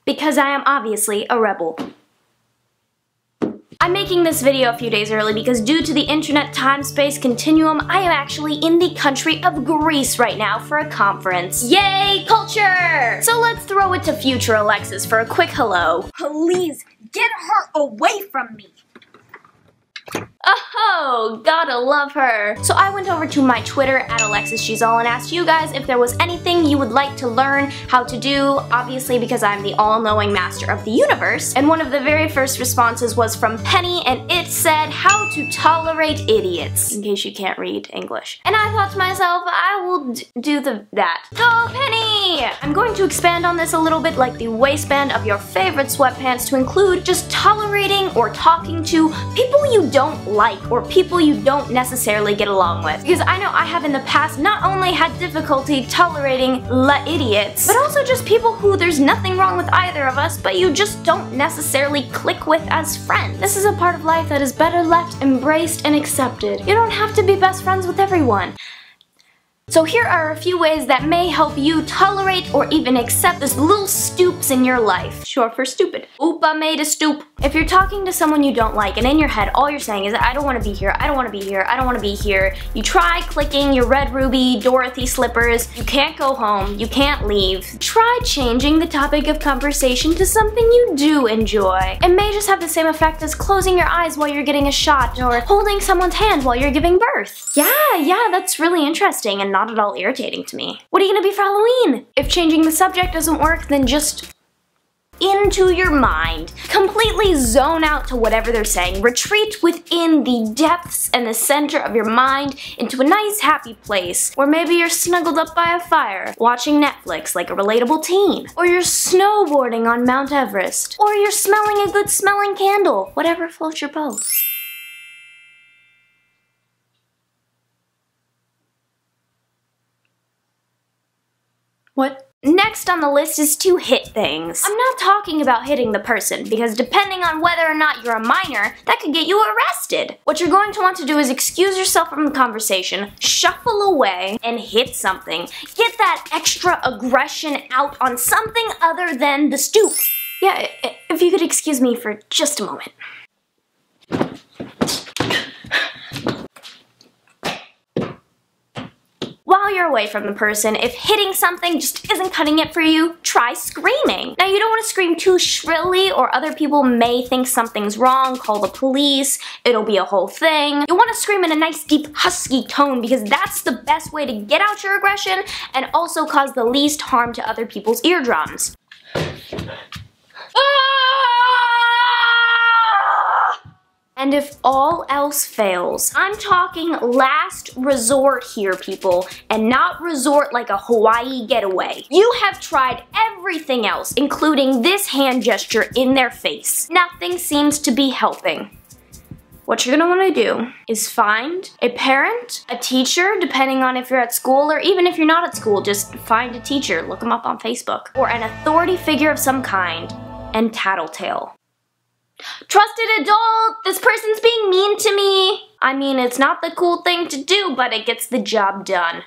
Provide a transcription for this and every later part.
Because I am obviously a rebel. I'm making this video a few days early because due to the internet time-space continuum, I am actually in the country of Greece right now for a conference. Yay, culture! So let's throw it to future Alexis for a quick hello. Please, get her away from me! Oh, gotta love her. So I went over to my Twitter at Alexis G and asked you guys if there was anything you would like to learn how to do, obviously because I'm the all-knowing master of the universe. And one of the very first responses was from Penny, and it said how to tolerate idiots, in case you can't read English. And I thought to myself, I will do that. Go Penny! I'm going to expand on this a little bit like the waistband of your favorite sweatpants to include just tolerating or talking to people you don't like or people you don't necessarily get along with. Because I know I have in the past not only had difficulty tolerating idiots, but also just people who there's nothing wrong with either of us, but you just don't necessarily click with as friends. This is a part of life that is better left embraced and accepted. You don't have to be best friends with everyone. So here are a few ways that may help you tolerate or even accept these little stupes in your life. Short for stupid. Oop, I made a stoop. If you're talking to someone you don't like and in your head all you're saying is I don't want to be here, I don't want to be here, I don't want to be here, you try clicking your red ruby Dorothy slippers, you can't go home, you can't leave. Try changing the topic of conversation to something you do enjoy. It may just have the same effect as closing your eyes while you're getting a shot or holding someone's hand while you're giving birth. Yeah, that's really interesting and not at all irritating to me. What are you gonna be for Halloween? If changing the subject doesn't work, then just into your mind. Completely zone out to whatever they're saying. Retreat within the depths and the center of your mind into a nice happy place where maybe you're snuggled up by a fire, watching Netflix like a relatable teen, or you're snowboarding on Mount Everest, or you're smelling a good smelling candle. Whatever floats your boat. What? Next on the list is to hit things. I'm not talking about hitting the person, because depending on whether or not you're a minor, that could get you arrested. What you're going to want to do is excuse yourself from the conversation, shuffle away, and hit something. Get that extra aggression out on something other than the stoop. Yeah, if you could excuse me for just a moment. While you're away from the person, if hitting something just isn't cutting it for you, try screaming. Now you don't want to scream too shrilly or other people may think something's wrong, call the police, it'll be a whole thing. You want to scream in a nice deep husky tone because that's the best way to get out your aggression and also cause the least harm to other people's eardrums. And if all else fails, I'm talking last resort here, people, and not resort like a Hawaii getaway. You have tried everything else, including this hand gesture in their face. Nothing seems to be helping. What you're gonna wanna do is find a parent, a teacher, depending on if you're at school, or even if you're not at school, just find a teacher, look them up on Facebook, or an authority figure of some kind, and tattletale. Trusted adult, this person's being mean to me. I mean, it's not the cool thing to do, but it gets the job done.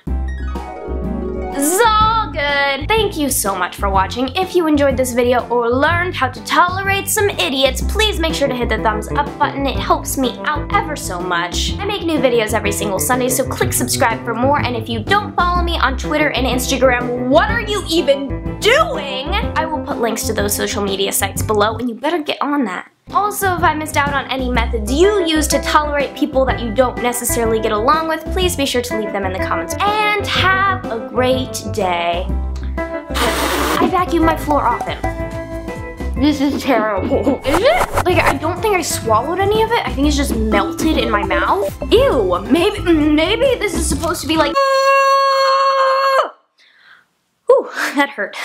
Zall good. Thank you so much for watching. If you enjoyed this video or learned how to tolerate some idiots, please make sure to hit the thumbs up button. It helps me out ever so much. I make new videos every single Sunday, so click subscribe for more. And if you don't follow me on Twitter and Instagram, what are you even doing? I will put links to those social media sites below, and you better get on that. Also, if I missed out on any methods you use to tolerate people that you don't necessarily get along with, please be sure to leave them in the comments. And have a great day. I vacuum my floor often. This is terrible. Is it? Like, I don't think I swallowed any of it. I think it's just melted in my mouth. Ew, maybe this is supposed to be like... Ooh, that hurt.